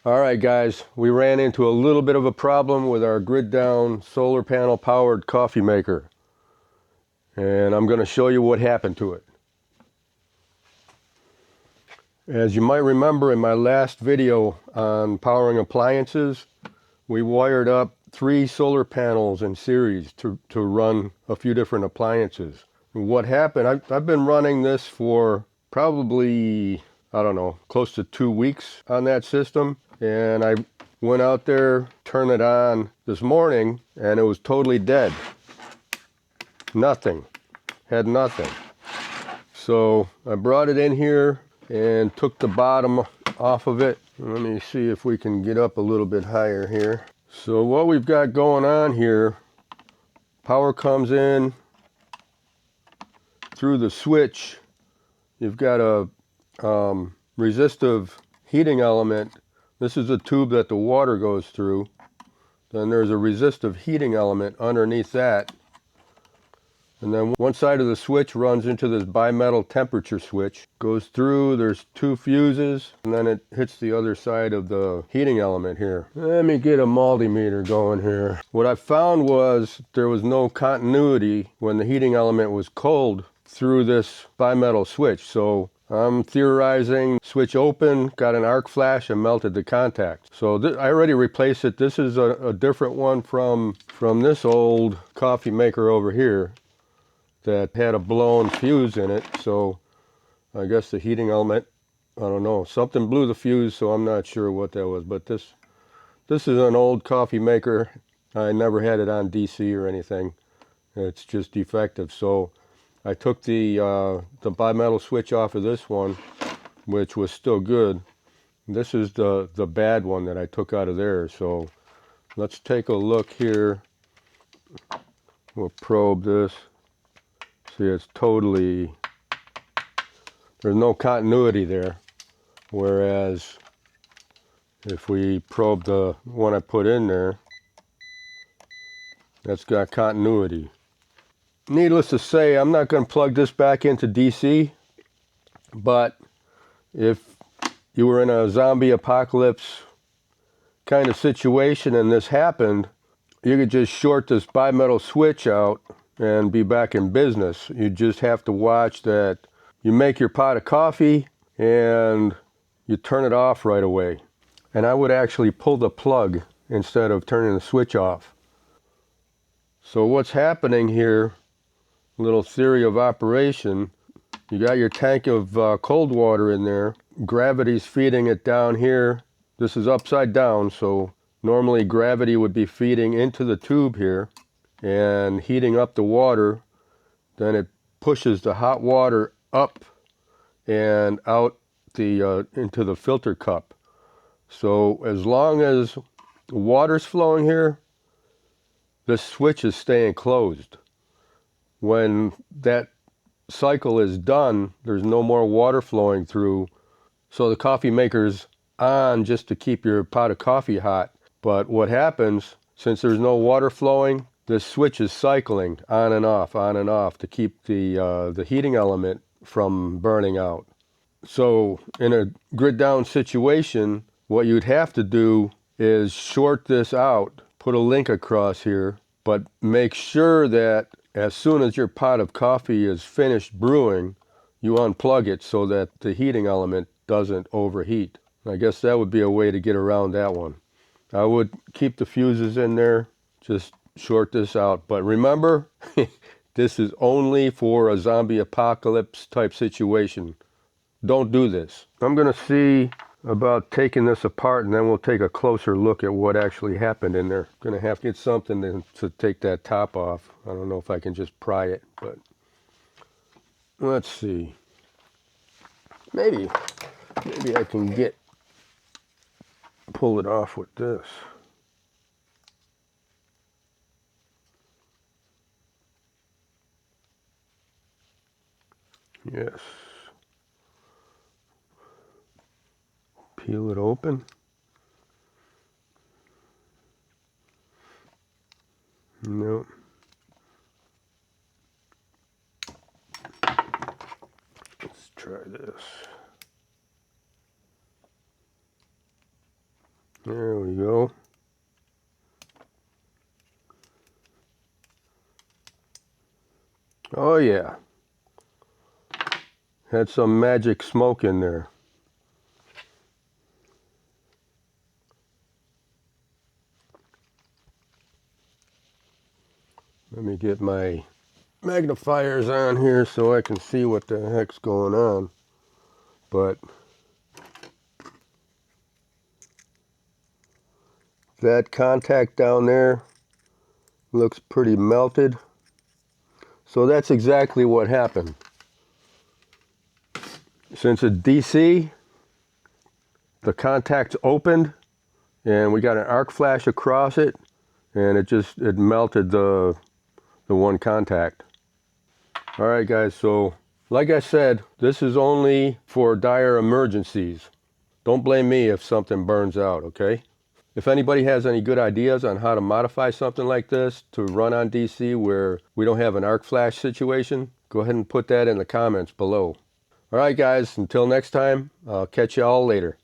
Alright guys, we ran into a little bit of a problem with our grid down solar panel powered coffee maker. And I'm going to show you what happened to it. As you might remember in my last video on powering appliances, we wired up 3 solar panels in series to run a few different appliances. What happened, I've been running this for probably, I don't know, close to 2 weeks on that system. And I went out there, turned it on this morning, and it was totally dead. Nothing. Had nothing. So I brought it in here and took the bottom off of it. Let me see if we can get up a little bit higher here. So what we've got going on here, power comes in through the switch. You've got a resistive heating element. This is the tube that the water goes through. Then there's a resistive heating element underneath that. And then one side of the switch runs into this bimetal temperature switch. Goes through, there's 2 fuses, and then it hits the other side of the heating element here. Let me get a multimeter going here. What I found was there was no continuity when the heating element was cold through this bimetal switch. So I'm theorizing, switch open, got an arc flash and melted the contact. So I already replaced it. This is a different one from this old coffee maker over here that had a blown fuse in it. So I guess the heating element, I don't know, something blew the fuse, so I'm not sure what that was. But this is an old coffee maker. I never had it on DC or anything. It's just defective. So I took the bimetal switch off of this one, which was still good. This is the bad one that I took out of there. So let's take a look here. We'll probe this. See, it's totally, there's no continuity there. Whereas if we probe the one I put in there, that's got continuity. Needless to say, I'm not going to plug this back into DC, but if you were in a zombie apocalypse kind of situation and this happened, you could just short this bimetal switch out and be back in business. You just have to watch that you make your pot of coffee and you turn it off right away. And I would actually pull the plug instead of turning the switch off. So what's happening here, little theory of operation, you got your tank of cold water in there. Gravity's feeding it down here. This is upside down, so normally gravity would be feeding into the tube here and heating up the water. Then it pushes the hot water up and out into the filter cup. So as long as the water's flowing here, the switch is staying closed. When that cycle is done, there's no more water flowing through. So the coffee maker's on just to keep your pot of coffee hot. But what happens, since there's no water flowing, this switch is cycling on and off to keep the heating element from burning out. So in a grid down situation, what you'd have to do is short this out, put a link across here, but make sure that as soon as your pot of coffee is finished brewing, you unplug it so that the heating element doesn't overheat. I guess that would be a way to get around that one. I would keep the fuses in there, just short this out. But remember, this is only for a zombie apocalypse type situation. Don't do this. I'm going to see about taking this apart, and then we'll take a closer look at what actually happened in there. Going to have to get something to take that top off. I don't know if I can just pry it, but let's see. Maybe I can pull it off with this. Yes. Peel it open. No. Let's try this. There we go. Oh yeah. Had some magic smoke in there. Let me get my magnifiers on here so I can see what the heck's going on. But that contact down there looks pretty melted. So that's exactly what happened. Since it's DC, the contact's opened and we got an arc flash across it, and it melted the one contact. All right guys, so like I said, this is only for dire emergencies. Don't blame me if something burns out, okay? If anybody has any good ideas on how to modify something like this to run on DC where we don't have an arc flash situation, go ahead and put that in the comments below. All right guys, until next time, I'll catch you all later.